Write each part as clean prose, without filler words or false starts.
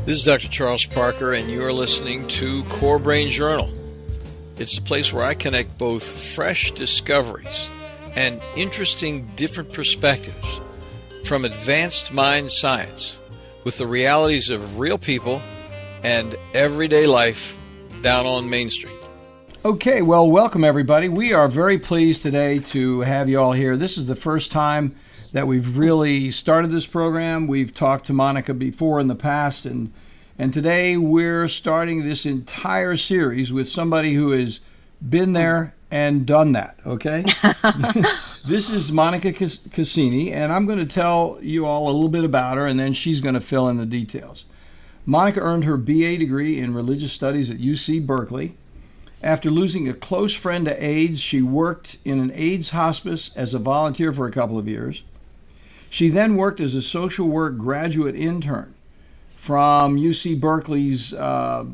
This is Dr. Charles Parker, and you're listening to Core Brain Journal. It's the place where I connect both fresh discoveries and interesting different perspectives from advanced mind science with the realities of real people and everyday life down on Main Street. Okay, well, welcome everybody. We are very pleased today to have you all here. This is the first time that we've really started this program. We've talked to Monica before in the past, and today we're starting this entire series with somebody who has been there and done that, okay? This is Monica Cassani, and I'm going to tell you all a little bit about her, and then she's going to fill in the details. Monica earned her BA degree in religious studies at UC Berkeley. After losing a close friend to AIDS, she worked in an AIDS hospice as a volunteer for a couple of years. She then worked as a social work graduate intern from UC Berkeley's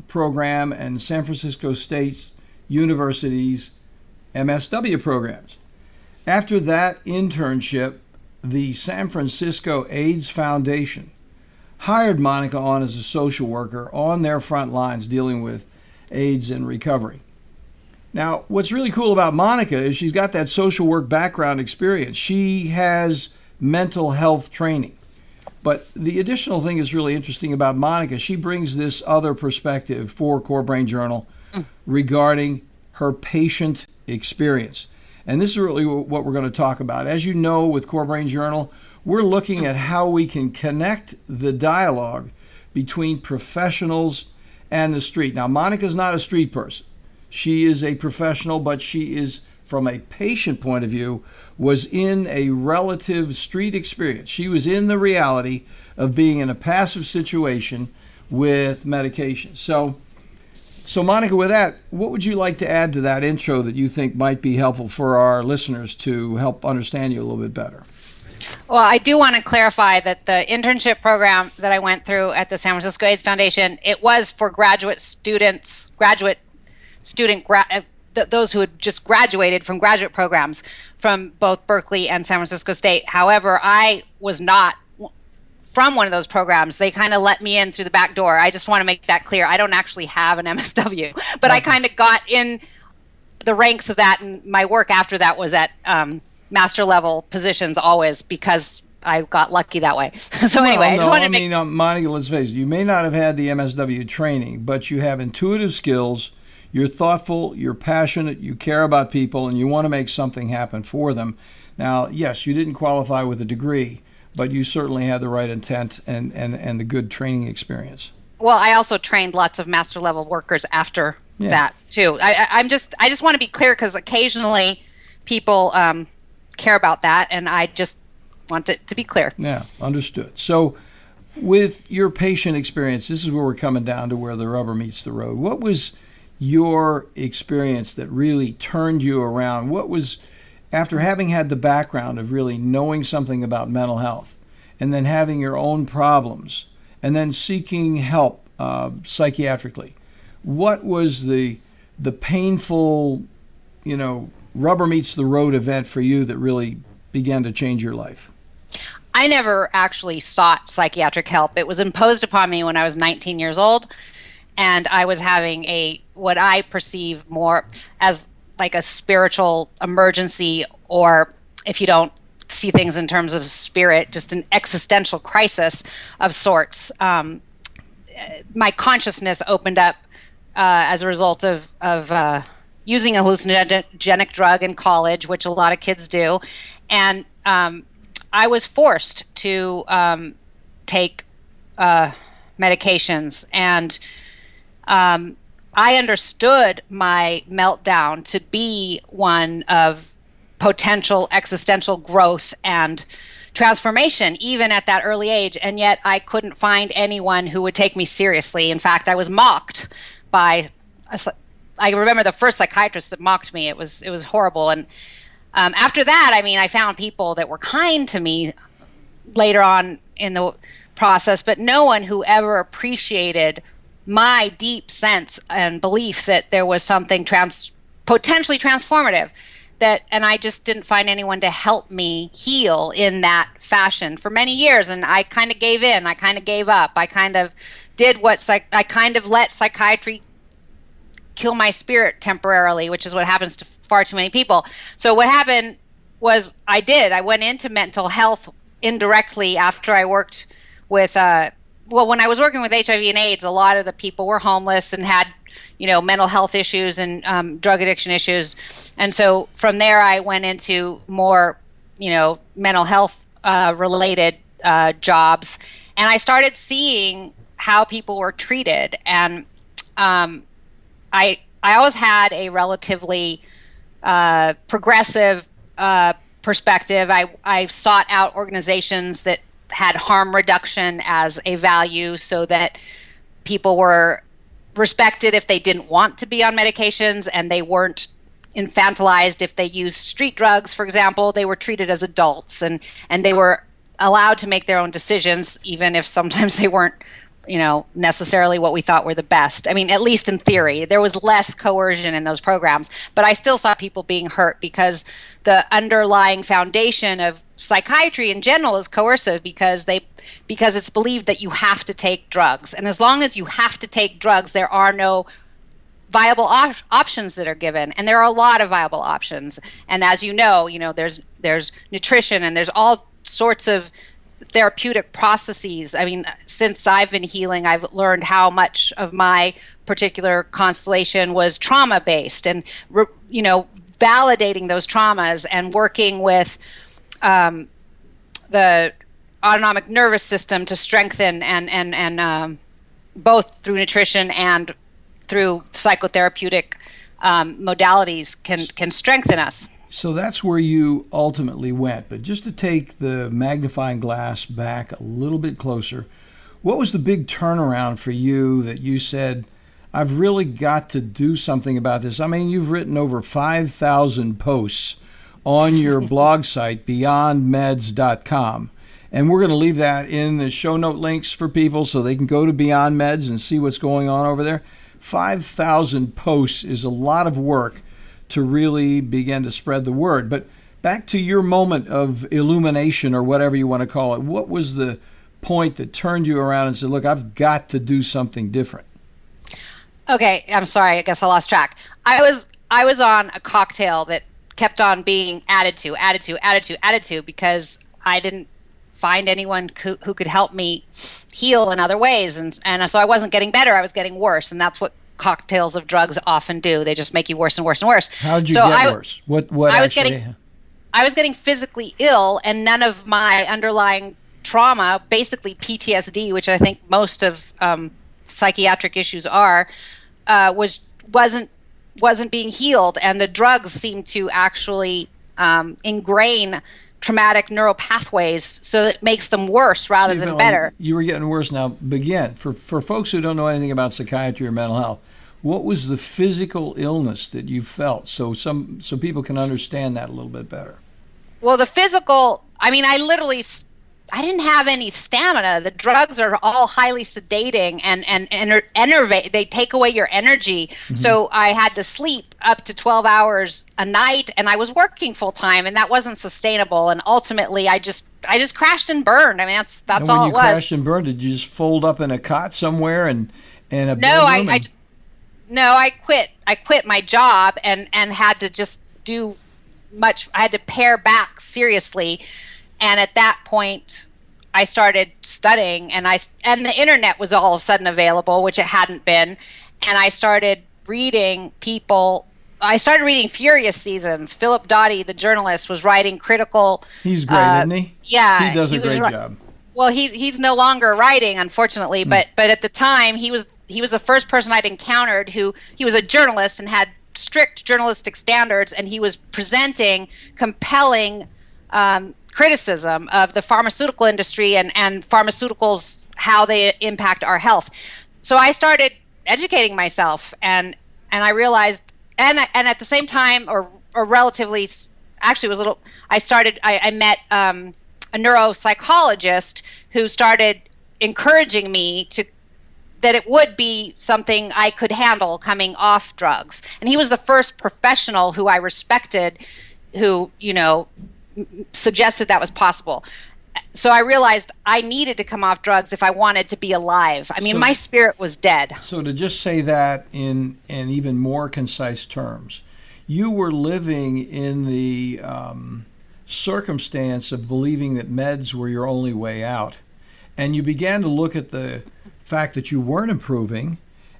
program and San Francisco State University's MSW programs. After that internship, the San Francisco AIDS Foundation hired Monica on as a social worker on their front lines dealing with AIDS and recovery. Now, what's really cool about Monica is she's got that social work background experience. She has mental health training. But the additional thing that's really interesting about Monica, she brings this other perspective for Core Brain Journal regarding her patient experience. And this is really what we're going to talk about. As you know, with Core Brain Journal, we're looking at how we can connect the dialogue between professionals and the street. Now, Monica's not a street person. She is a professional, but she is, from a patient point of view, was in a relative street experience. She was in the reality of being in a passive situation with medication. So Monica, with that, what would you like to add to that intro that you think might be helpful for our listeners to help understand you a little bit better? Well, I do want to clarify that the internship program that I went through at the San Francisco AIDS Foundation, it was for those who had just graduated from graduate programs from both Berkeley and San Francisco State. However, I was not from one of those programs. They kind of let me in through the back door. I just want to make that clear. I don't actually have an MSW, but I kind of got in the ranks of that, and my work after that was at master level positions always because I got lucky that way. So anyway, I just wanted to make... Monica, let's face it, you may not have had the MSW training, but you have intuitive skills. You're thoughtful, you're passionate, you care about people, and you want to make something happen for them. Now, yes, you didn't qualify with a degree, but you certainly had the right intent and the good training experience. Well, I also trained lots of master level workers after that too. I just want to be clear because occasionally people care about that, and I just want it to be clear. Yeah, understood. So with your patient experience, this is where we're coming down to where the rubber meets the road. What was your experience that really turned you around? What was, after having had the background of really knowing something about mental health and then having your own problems and then seeking help psychiatrically, what was the painful, rubber meets the road event for you that really began to change your life? I never actually sought psychiatric help. It was imposed upon me when I was 19 years old. And I was having what I perceive more as like a spiritual emergency, or if you don't see things in terms of spirit, just an existential crisis of sorts. My consciousness opened up as a result of using a hallucinogenic drug in college, which a lot of kids do. And I was forced to take medications, and I understood my meltdown to be one of potential existential growth and transformation, even at that early age, and yet I couldn't find anyone who would take me seriously. In fact, I was mocked by I remember the first psychiatrist that mocked me. It was horrible. And after that, I found people that were kind to me later on in the process, but no one who ever appreciated my deep sense and belief that there was something potentially transformative, and I just didn't find anyone to help me heal in that fashion for many years. And I kind of gave in. I kind of gave up. I kind of did what I kind of let psychiatry kill my spirit temporarily, which is what happens to far too many people. So what happened was I went into mental health indirectly after I worked with, when I was working with HIV and AIDS, a lot of the people were homeless and had, mental health issues and drug addiction issues. And so from there, I went into more, mental health related jobs. And I started seeing how people were treated. And I always had a relatively progressive perspective. I sought out organizations that had harm reduction as a value so that people were respected if they didn't want to be on medications, and they weren't infantilized if they used street drugs, for example. They were treated as adults, and they were allowed to make their own decisions, even if sometimes they weren't necessarily what we thought were the best. I mean, at least in theory, there was less coercion in those programs, but I still saw people being hurt because the underlying foundation of psychiatry in general is coercive because it's believed that you have to take drugs. And as long as you have to take drugs, there are no viable options that are given. And there are a lot of viable options. And as there's nutrition, and there's all sorts of therapeutic processes. I mean, since I've been healing, I've learned how much of my particular constellation was trauma-based, and validating those traumas and working with the autonomic nervous system to strengthen and both through nutrition and through psychotherapeutic modalities can strengthen us. So that's where you ultimately went. But just to take the magnifying glass back a little bit closer, what was the big turnaround for you that you said, I've really got to do something about this? I mean, you've written over 5,000 posts on your blog site, beyondmeds.com. And we're going to leave that in the show note links for people so they can go to Beyond Meds and see what's going on over there. 5,000 posts is a lot of work to really begin to spread the word. But back to your moment of illumination, or whatever you want to call it, what was the point that turned you around and said, look, I've got to do something different? Okay, I'm sorry, I guess I lost track. I was on a cocktail that kept on being added to because I didn't find anyone who could help me heal in other ways. And so I wasn't getting better, I was getting worse. And that's what cocktails of drugs often do. They just make you worse and worse and worse. How did you get worse? What I was getting physically ill, and none of my underlying trauma, basically PTSD, which I think most of psychiatric issues are, wasn't being healed, and the drugs seemed to actually ingrain traumatic neural pathways, so it makes them worse rather than better. You were getting worse. Now, begin. For folks who don't know anything about psychiatry or mental health, what was the physical illness that you felt, so people can understand that a little bit better? Well, the physical, I mean, I didn't have any stamina. The drugs are all highly sedating and enervate. They take away your energy. Mm-hmm. So I had to sleep up to 12 hours a night, and I was working full time, and that wasn't sustainable. And ultimately, I just crashed and burned. I mean, that's all it was. When you crashed and burned, did you just fold up in a cot somewhere and a bedroom? No, I quit. I quit my job and had to just do much. I had to pare back seriously. And at that point, I started studying, and the internet was all of a sudden available, which it hadn't been. And I started reading Furious Seasons. Philip Dottie, the journalist, was writing critical. He's great, isn't he? Yeah, he does a great job. Well, he's no longer writing, unfortunately. But at the time, he was the first person I'd encountered he was a journalist and had strict journalistic standards, and he was presenting compelling criticism of the pharmaceutical industry and pharmaceuticals, how they impact our health. So I started educating myself, and I realized, and at the same time, or relatively, actually it was a little, I met a neuropsychologist who started encouraging me that it would be something I could handle coming off drugs. And he was the first professional who I respected who, suggested that was possible. so I realized I needed to come off drugs if I wanted to be alive. I mean, my spirit was dead. So to just say that in even more concise terms, you were living in the circumstance of believing that meds were your only way out. And you began to look at the fact that you weren't improving.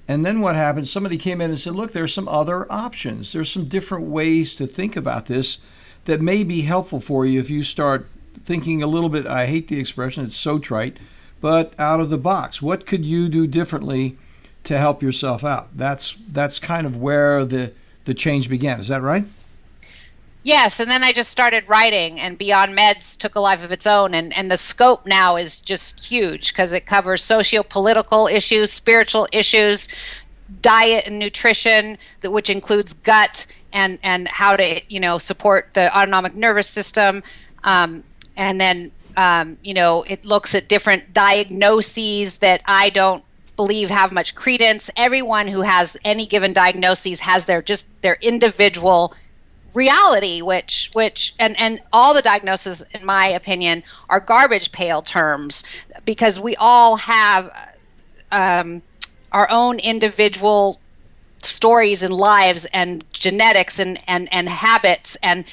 And then what happened? Somebody came in and said, look, there's some other options. There's some different ways to think about this that may be helpful for you if you start thinking a little bit, I hate the expression, it's so trite, but out of the box. What could you do differently to help yourself out? That's kind of where the change began. Is that right? Yes, and then I just started writing, and Beyond Meds took a life of its own, and the scope now is just huge because it covers socio-political issues, spiritual issues, diet and nutrition, which includes gut and how to support the autonomic nervous system, and then it looks at different diagnoses that I don't believe have much credence. Everyone who has any given diagnoses has their individual reality, which and all the diagnoses, in my opinion, are garbage pail terms, because we all have our own individual stories and lives and genetics and habits and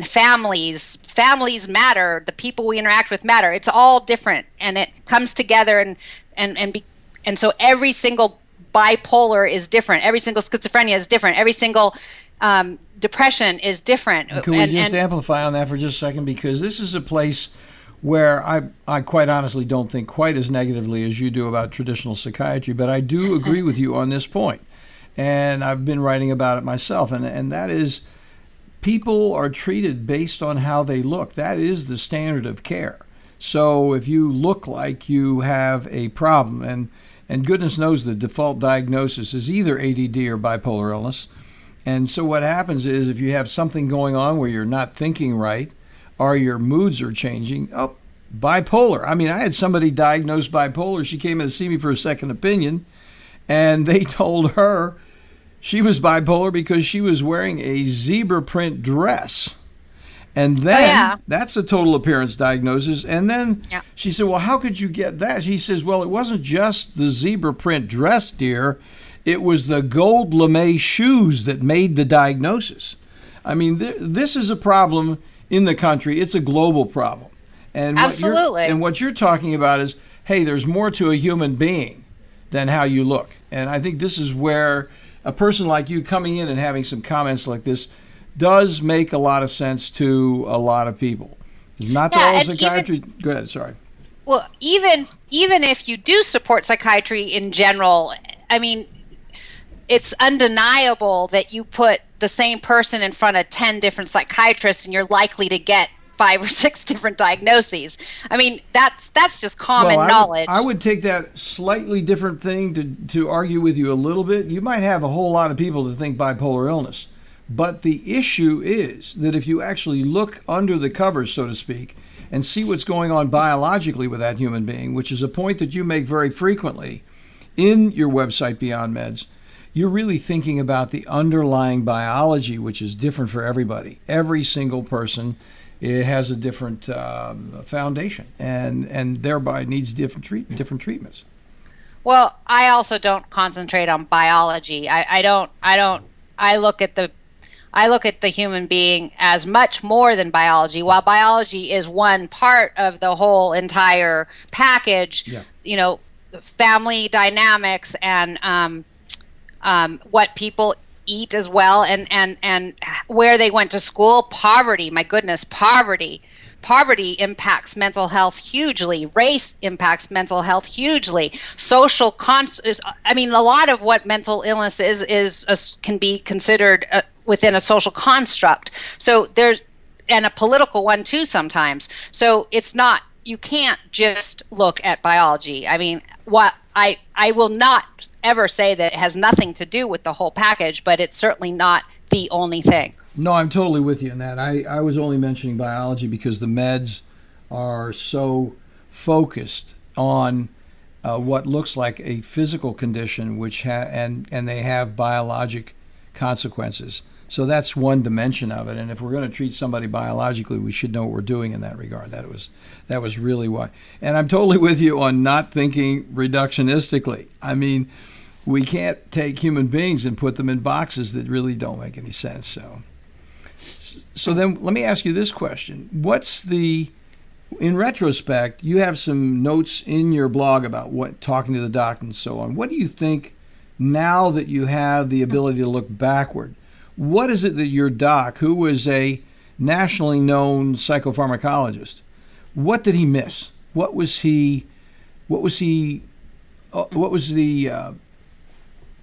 families matter. The people we interact with matter. It's all different, and it comes together and so every single bipolar is different. Every single schizophrenia is different. Every single depression is different. Can we just amplify on that for just a second? Because this is a place where I quite honestly don't think quite as negatively as you do about traditional psychiatry, but I do agree with you on this point. And I've been writing about it myself, and that is, people are treated based on how they look. That is the standard of care. So if you look like you have a problem, and goodness knows the default diagnosis is either ADD or bipolar illness. And so what happens is, if you have something going on where you're not thinking right, or your moods are changing, bipolar. I mean, I had somebody diagnosed bipolar. She came in to see me for a second opinion, and they told her she was bipolar because she was wearing a zebra print dress. And then that's a total appearance diagnosis. And then she said, well, how could you get that? She says, well, it wasn't just the zebra print dress, dear. It was the gold lame shoes that made the diagnosis. I mean, this is a problem in the country. It's a global problem. And absolutely. What you're talking about is, hey, there's more to a human being than how you look. And I think this is where a person like you coming in and having some comments like this does make a lot of sense to a lot of people. It's not that all psychiatry. Go ahead, sorry. Well, even if you do support psychiatry in general, I mean, it's undeniable that you put the same person in front of 10 different psychiatrists and you're likely to get 5 or 6 different diagnoses. I mean, that's just common knowledge. I would take that slightly different thing to argue with you a little bit. You might have a whole lot of people that think bipolar illness. But the issue is that if you actually look under the covers, so to speak, and see what's going on biologically with that human being, which is a point that you make very frequently in your website, Beyond Meds, you're really thinking about the underlying biology, which is different for everybody. Every single person, it has a different foundation, and thereby needs different treatments. Well, I also don't concentrate on biology. I look at the human being as much more than biology. While biology is one part of the whole entire package, family dynamics and what people eat as well, and where they went to school, poverty, my goodness, poverty impacts mental health hugely. Race impacts mental health hugely. Social I mean, a lot of what mental illness is can be considered within a social construct. So and a political one too sometimes. So it's not, you can't just look at biology. I mean, what I will not ever say that it has nothing to do with the whole package, but it's certainly not the only thing. No, I'm totally with you in that. I was only mentioning biology because the meds are so focused on what looks like a physical condition, which and they have biologic consequences. So that's one dimension of it. And if we're going to treat somebody biologically, we should know what we're doing in that regard. That was really why. And I'm totally with you on not thinking reductionistically. I mean, we can't take human beings and put them in boxes that really don't make any sense. So then let me ask you this question. In retrospect, you have some notes in your blog about talking to the doctor and so on. What do you think now that you have the ability to look backward? What is it that your doc, who was a nationally known psychopharmacologist, what did he miss? What was the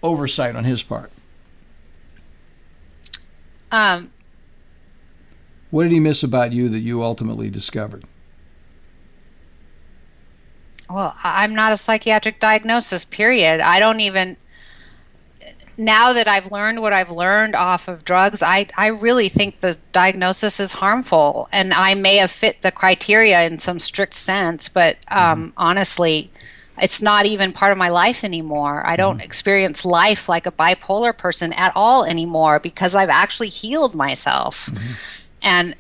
oversight on his part? What did he miss about you that you ultimately discovered? Well, I'm not a psychiatric diagnosis, period. I don't even, now that I've learned what I've learned off of drugs, I really think the diagnosis is harmful. And I may have fit the criteria in some strict sense, but honestly, it's not even part of my life anymore. I don't experience life like a bipolar person at all anymore because I've actually healed myself. And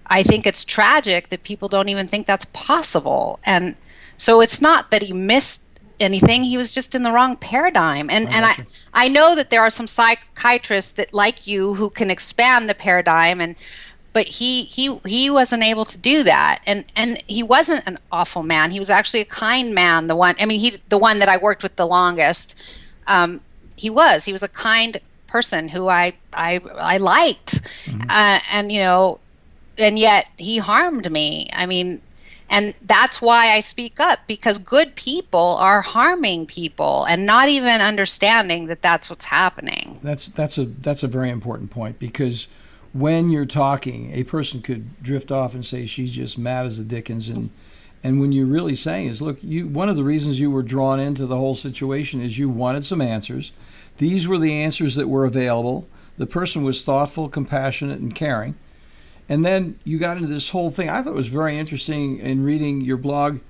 I think it's tragic that people don't even think that's possible. And so it's not that he missed anything. He was just in the wrong paradigm. And I know that there are some psychiatrists that, like you, who can expand the paradigm, but he wasn't able to do that. And he wasn't an awful man. He was actually a kind man. He's the one that I worked with the longest. He was a kind person who I liked. And yet he harmed me. I mean, and that's why I speak up, because good people are harming people and not even understanding that that's what's happening. That's a very important point, because when you're talking, a person could drift off and say she's just mad as the dickens, and when you're really saying is, look, one of the reasons you were drawn into the whole situation is you wanted some answers. These were the answers that were available. The person was thoughtful, compassionate, and caring. And then you got into this whole thing. I thought it was very interesting in reading your blog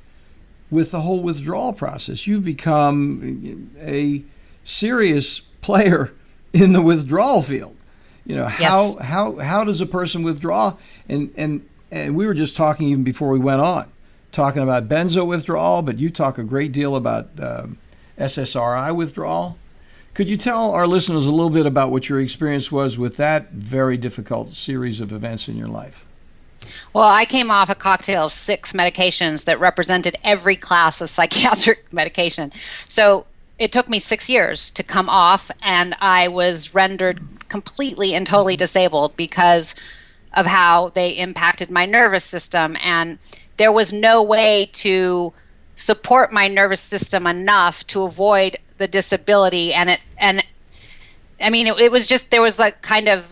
with the whole withdrawal process. You've become a serious player in the withdrawal field. Yes. How does a person withdraw? And we were just talking even before we went on, talking about benzo withdrawal, but you talk a great deal about SSRI withdrawal. Could you tell our listeners a little bit about what your experience was with that very difficult series of events in your life? Well, I came off a cocktail of 6 medications that represented every class of psychiatric medication. So it took me 6 years to come off, and I was rendered completely and totally disabled because of how they impacted my nervous system. And there was no way to support my nervous system enough to avoid the disability. It was just, there was like kind of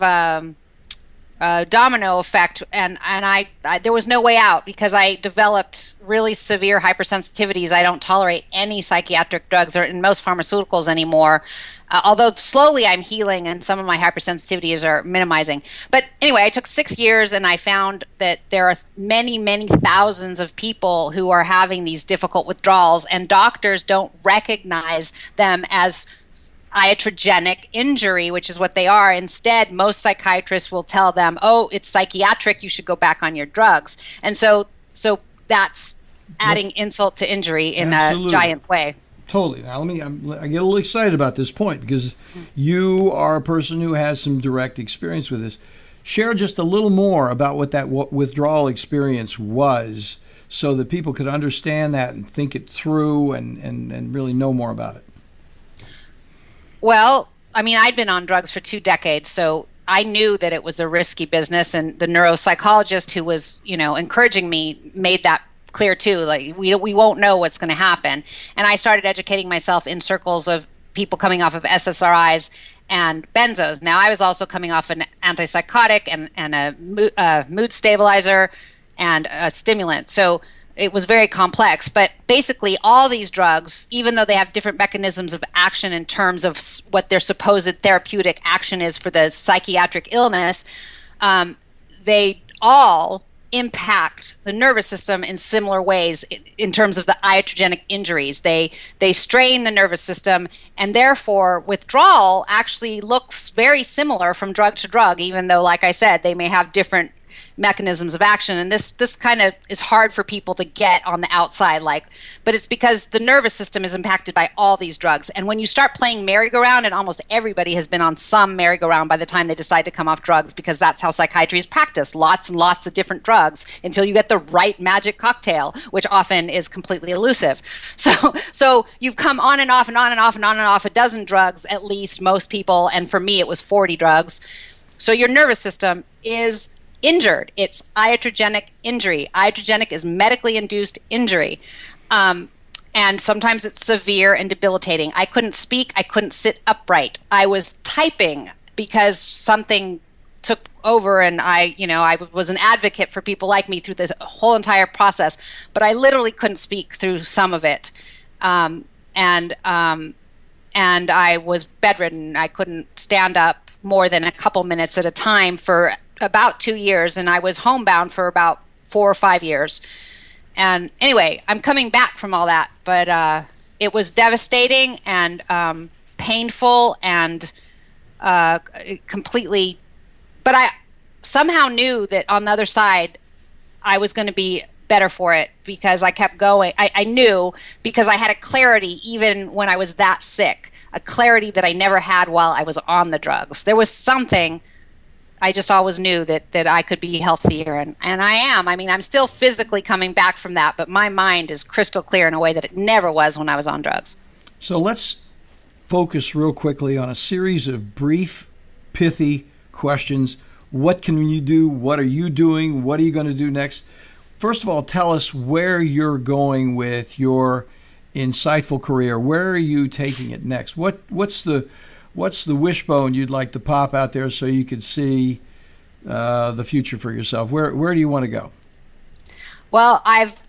domino effect, and I there was no way out because I developed really severe hypersensitivities. I don't tolerate any psychiatric drugs or in most pharmaceuticals anymore. Although slowly I'm healing and some of my hypersensitivities are minimizing. But anyway, I took 6 years, and I found that there are many, many thousands of people who are having these difficult withdrawals, and doctors don't recognize them as iatrogenic injury, which is what they are. Instead, most psychiatrists will tell them, oh, it's psychiatric, you should go back on your drugs. And so that's adding insult to injury in a giant way. Totally. Now, I get a little excited about this point because you are a person who has some direct experience with this. Share just a little more about what that withdrawal experience was so that people could understand that and think it through and really know more about it. Well, I'd been on drugs for 2 decades, so I knew that it was a risky business, and the neuropsychologist who was, encouraging me made that clear too. Like we won't know what's going to happen. And I started educating myself in circles of people coming off of SSRIs and benzos. Now I was also coming off an antipsychotic and a mood stabilizer and a stimulant. So it was very complex. But basically all these drugs, even though they have different mechanisms of action in terms of what their supposed therapeutic action is for the psychiatric illness, they all impact the nervous system in similar ways in terms of the iatrogenic injuries. They strain the nervous system, and therefore withdrawal actually looks very similar from drug to drug, even though, like I said, they may have different mechanisms of action. And this kind of is hard for people to get on the outside, but it's because the nervous system is impacted by all these drugs. And when you start playing merry-go-round, and almost everybody has been on some merry-go-round by the time they decide to come off drugs, because that's how psychiatry is practiced, lots and lots of different drugs until you get the right magic cocktail, which often is completely elusive. So you've come on and off and on and off and on and off a dozen drugs, at least, most people, and for me it was 40 drugs. So your nervous system is injured. It's iatrogenic injury. Iatrogenic is medically induced injury. And sometimes it's severe and debilitating. I couldn't speak. I couldn't sit upright. I was typing because something took over, and I was an advocate for people like me through this whole entire process, but I literally couldn't speak through some of it. And I was bedridden. I couldn't stand up more than a couple minutes at a time for about 2 years, and I was homebound for about 4 or 5 years. And anyway, I'm coming back from all that, but it was devastating and painful and completely. But I somehow knew that on the other side, I was going to be better for it because I kept going. I knew because I had a clarity even when I was that sick, a clarity that I never had while I was on the drugs. There was something. I just always knew that I could be healthier, and I am. I mean, I'm still physically coming back from that, but my mind is crystal clear in a way that it never was when I was on drugs. So let's focus real quickly on a series of brief, pithy questions. What can you do? What are you doing? What are you going to do next? First of all, tell us where you're going with your insightful career. Where are you taking it next? What's the wishbone you'd like to pop out there so you could see the future for yourself? Where do you want to go? Well, I've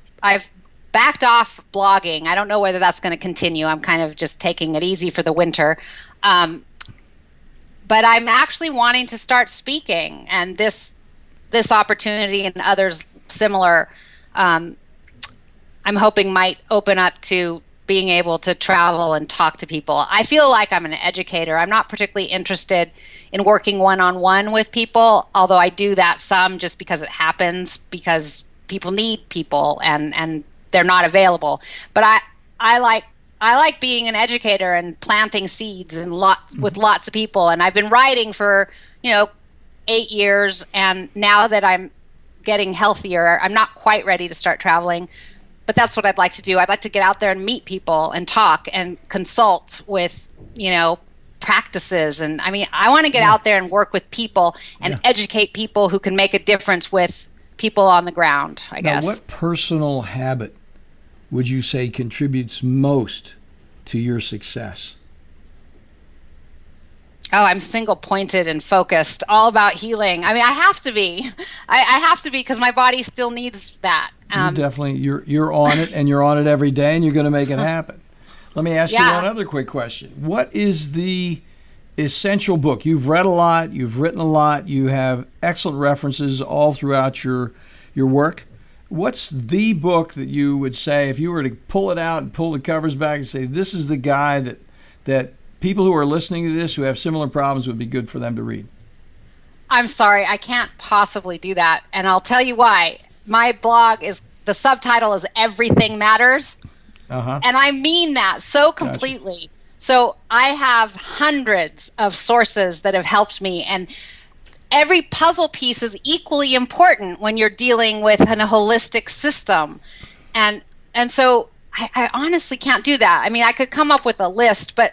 backed off blogging. I don't know whether that's going to continue. I'm kind of just taking it easy for the winter. But I'm actually wanting to start speaking, and this opportunity and others similar, I'm hoping might open up to being able to travel and talk to people. I feel like I'm an educator. I'm not particularly interested in working one-on-one with people, although I do that some just because it happens, because people need people and they're not available. But I like being an educator and planting seeds and with lots of people. And I've been writing for 8 years, and now that I'm getting healthier, I'm not quite ready to start traveling. But that's what I'd like to do. I'd like to get out there and meet people and talk and consult with, practices. And I mean, I want to get out there and work with people and educate people who can make a difference with people on the ground, I guess. Now, what personal habit would you say contributes most to your success? Oh, I'm single-pointed and focused, all about healing. I mean, I have to be. I have to be because my body still needs that. You're on it, and you're on it every day, and you're going to make it happen. Let me ask you one other quick question. What is the essential book? You've read a lot. You've written a lot. You have excellent references all throughout your work. What's the book that you would say, if you were to pull it out and pull the covers back and say, this is the guy that people who are listening to this who have similar problems would be good for them to read? I'm sorry, I can't possibly do that. And I'll tell you why. My blog the subtitle is Everything Matters. Uh-huh. And I mean that so completely. Gotcha. So I have hundreds of sources that have helped me, and every puzzle piece is equally important when you're dealing with a holistic system. And so I honestly can't do that. I mean, I could come up with a list, but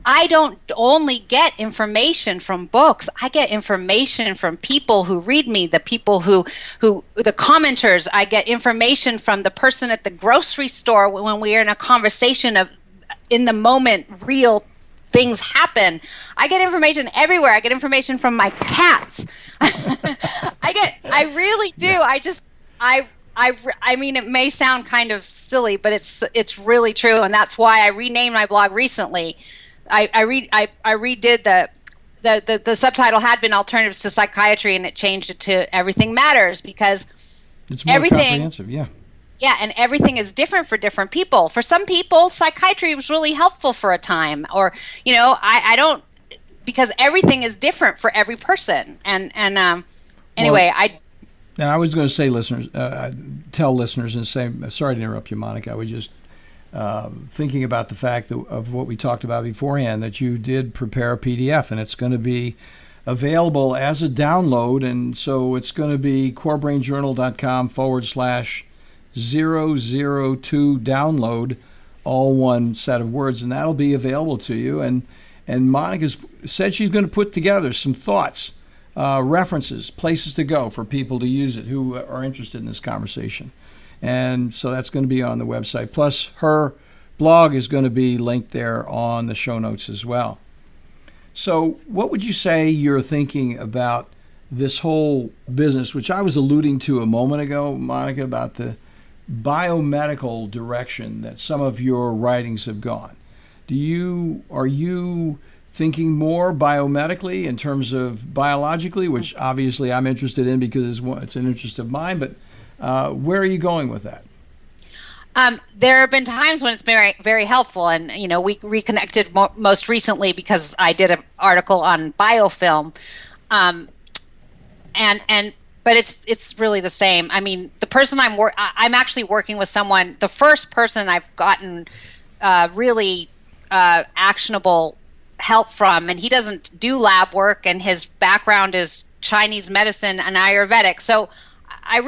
I don't only get information from books. I get information from people who read me, the people who the commenters. I get information from the person at the grocery store when we are in a conversation of, in the moment, real things happen. I get information everywhere. I get information from my cats. I really do. I mean, it may sound kind of silly, but it's really true, and that's why I renamed my blog recently. I redid the subtitle had been Alternatives to Psychiatry, and it changed it to Everything Matters, because it's more comprehensive. Yeah, and everything is different for different people. For some people, psychiatry was really helpful for a time, or I don't, because everything is different for every person. And anyway, And I was going to say, listeners, tell listeners and say, sorry to interrupt you, Monica. I was just thinking about the fact of what we talked about beforehand, that you did prepare a PDF, and it's going to be available as a download. And so it's going to be corebrainjournal.com/002 download, all one set of words, and that'll be available to you. And Monica's said she's going to put together some thoughts, references, places to go for people to use it who are interested in this conversation. And so that's going to be on the website. Plus, her blog is going to be linked there on the show notes as well. So what would you say you're thinking about this whole business, which I was alluding to a moment ago, Monica, about the biomedical direction that some of your writings have gone? Are you thinking more biomedically in terms of biologically, which obviously I'm interested in because it's an interest of mine, but where are you going with that? There have been times when it's very, very helpful, and we reconnected most recently because I did an article on biofilm, but it's really the same. I mean, the person I'm actually working with someone. The first person I've gotten really actionable help from, and he doesn't do lab work, and his background is Chinese medicine and Ayurvedic. So I'm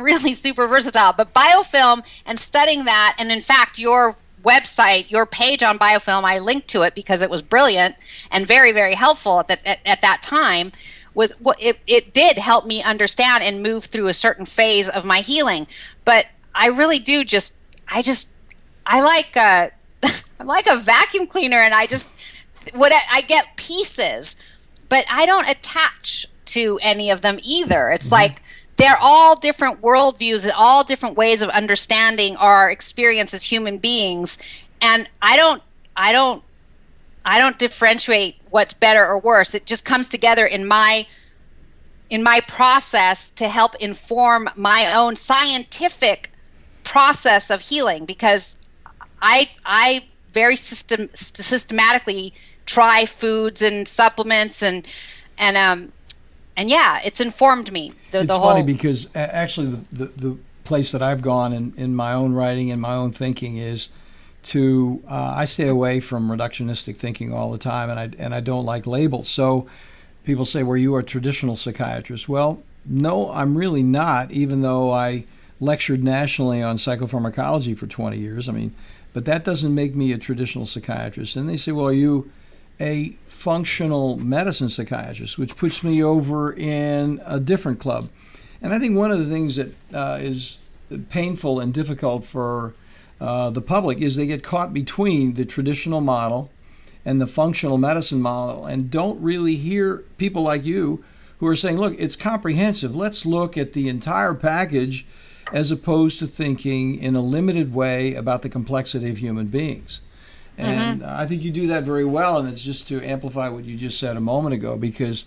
really super versatile. But biofilm and studying that, and in fact, your website, your page on biofilm, I linked to it because it was brilliant and very, very helpful at that time. It did help me understand and move through a certain phase of my healing. But I really do I like I'm like a vacuum cleaner, and I get pieces, but I don't attach to any of them either. It's like they're all different worldviews and all different ways of understanding our experience as human beings, and I don't differentiate what's better or worse. It just comes together in my process to help inform my own scientific process of healing, because I very systematically try foods and supplements and yeah, it's informed me. It's funny because actually the place that I've gone in my own writing and my own thinking is to I stay away from reductionistic thinking all the time, and I don't like labels. So people say, well, you are a traditional psychiatrist. Well, no, I'm really not, even though I lectured nationally on psychopharmacology for 20 years. I mean, but that doesn't make me a traditional psychiatrist. And they say, well, are you a functional medicine psychiatrist, which puts me over in a different club. And I think one of the things that is painful and difficult for the public is they get caught between the traditional model and the functional medicine model, and don't really hear people like you who are saying, look, it's comprehensive. Let's look at the entire package as opposed to thinking in a limited way about the complexity of human beings. And I think you do that very well, and it's just to amplify what you just said a moment ago, because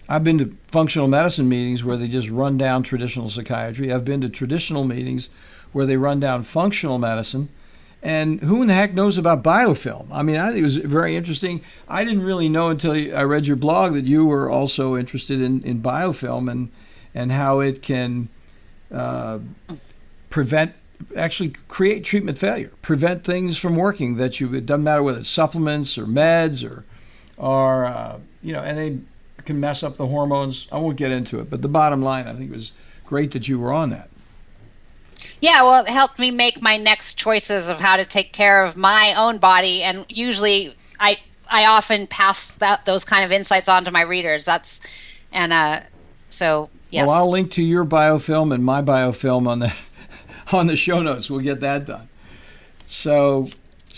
I've been to functional medicine meetings where they just run down traditional psychiatry. I've been to traditional meetings where they run down functional medicine. And who in the heck knows about biofilm? I mean, I think it was very interesting. I didn't really know until I read your blog that you were also interested in biofilm and how it can actually create treatment failure, prevent things from working it doesn't matter whether it's supplements or meds or and they can mess up the hormones. I won't get into it, but the bottom line, I think it was great that you were on that. Yeah, well, it helped me make my next choices of how to take care of my own body, and usually I often pass those kind of insights on to my readers. So yes. Well, I'll link to your biofilm and my biofilm on the show notes. We'll get that done. So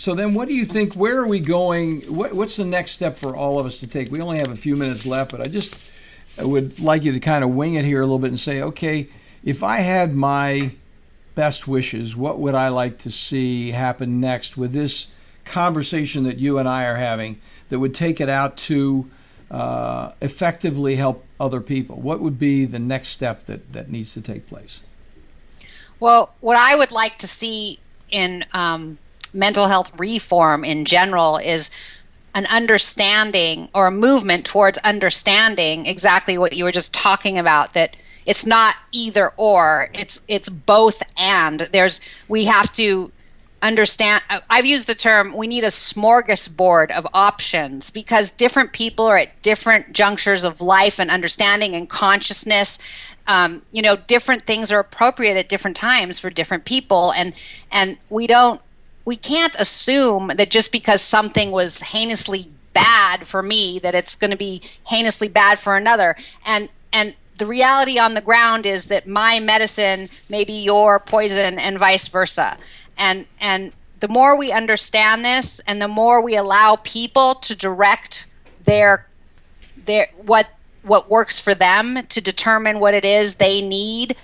then what do you think, where are we going? What's the next step for all of us to take? We only have a few minutes left, but I would like you to kind of wing it here a little bit and say, okay, if I had my best wishes, what would I like to see happen next with this conversation that you and I are having that would take it out to effectively help other people? What would be the next step that needs to take place? Well, what I would like to see in mental health reform in general is an understanding or a movement towards understanding exactly what you were just talking about, that it's not either or, it's both and. We have to understand, I've used the term, we need a smorgasbord of options, because different people are at different junctures of life and understanding and consciousness. Different things are appropriate at different times for different people, and we can't assume that just because something was heinously bad for me that it's going to be heinously bad for another. And the reality on the ground is that my medicine may be your poison and vice versa. And the more we understand this, and the more we allow people to direct their what works for them, to determine what it is they need.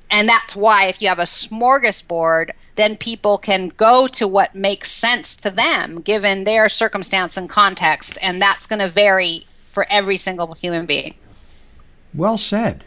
And that's why if you have a smorgasbord, then people can go to what makes sense to them given their circumstance and context. And that's going to vary for every single human being. Well said.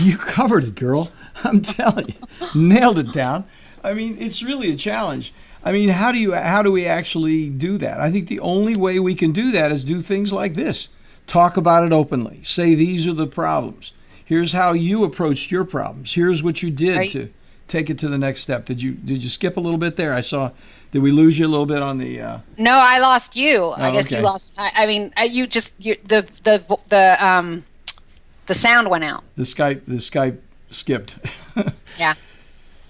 You covered it, girl. I'm telling you. Nailed it down. I mean, it's really a challenge. I mean, how do we actually do that? I think the only way we can do that is do things like this. Talk about it openly. Say, these are the problems. Here's how you approached your problems. Here's what you did to take it to the next step. Did you skip a little bit there? I saw. Did we lose you a little bit on the? No, I lost you. I guess okay. You lost. The sound went out. The Skype skipped. Yeah.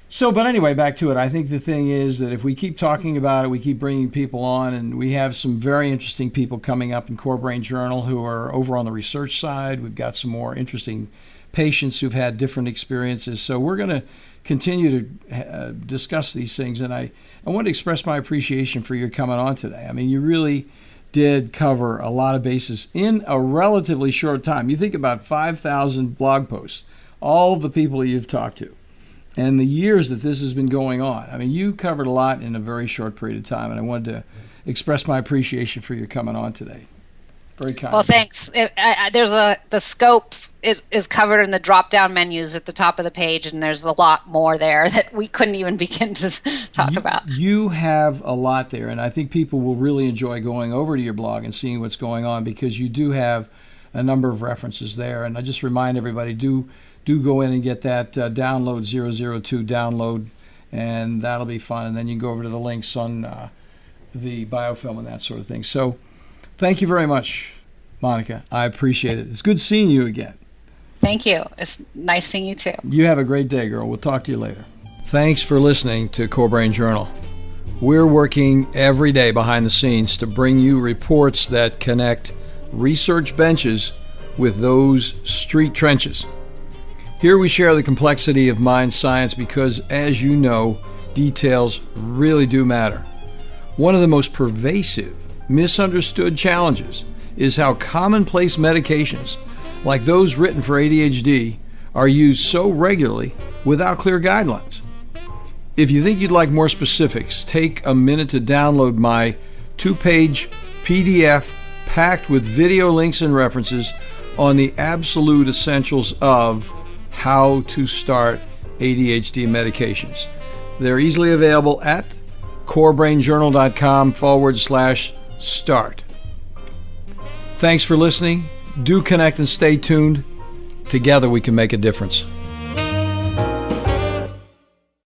So, but anyway, back to it. I think the thing is that if we keep talking about it, we keep bringing people on, and we have some very interesting people coming up in Core Brain Journal who are over on the research side. We've got some more interesting patients who've had different experiences. So we're going to continue to discuss these things, and I want to express my appreciation for your coming on today. I mean, you really did cover a lot of bases in a relatively short time. You think about 5,000 blog posts, all of the people you've talked to, and the years that this has been going on. I mean, you covered a lot in a very short period of time, and I wanted to express my appreciation for your coming on today. Very kind. Well, thanks. The scope is covered in the drop-down menus at the top of the page, and there's a lot more there that we couldn't even begin to talk about. You have a lot there, and I think people will really enjoy going over to your blog and seeing what's going on, because you do have a number of references there. And I just remind everybody, do go in and get that download 002 download, and that'll be fun. And then you can go over to the links on the biofilm and that sort of thing. So thank you very much, Monica. I appreciate it. It's good seeing you again. Thank you. It's nice seeing you too. You have a great day, girl. We'll talk to you later. Thanks for listening to Core Brain Journal. We're working every day behind the scenes to bring you reports that connect research benches with those street trenches. Here we share the complexity of mind science because, as you know, details really do matter. One of the most pervasive, misunderstood challenges is how commonplace medications, like those written for ADHD, are used so regularly without clear guidelines. If you think you'd like more specifics, take a minute to download my 2-page PDF packed with video links and references on the absolute essentials of how to start ADHD medications. They're easily available at corebrainjournal.com/start. Thanks for listening. Do connect and stay tuned. Together we can make a difference.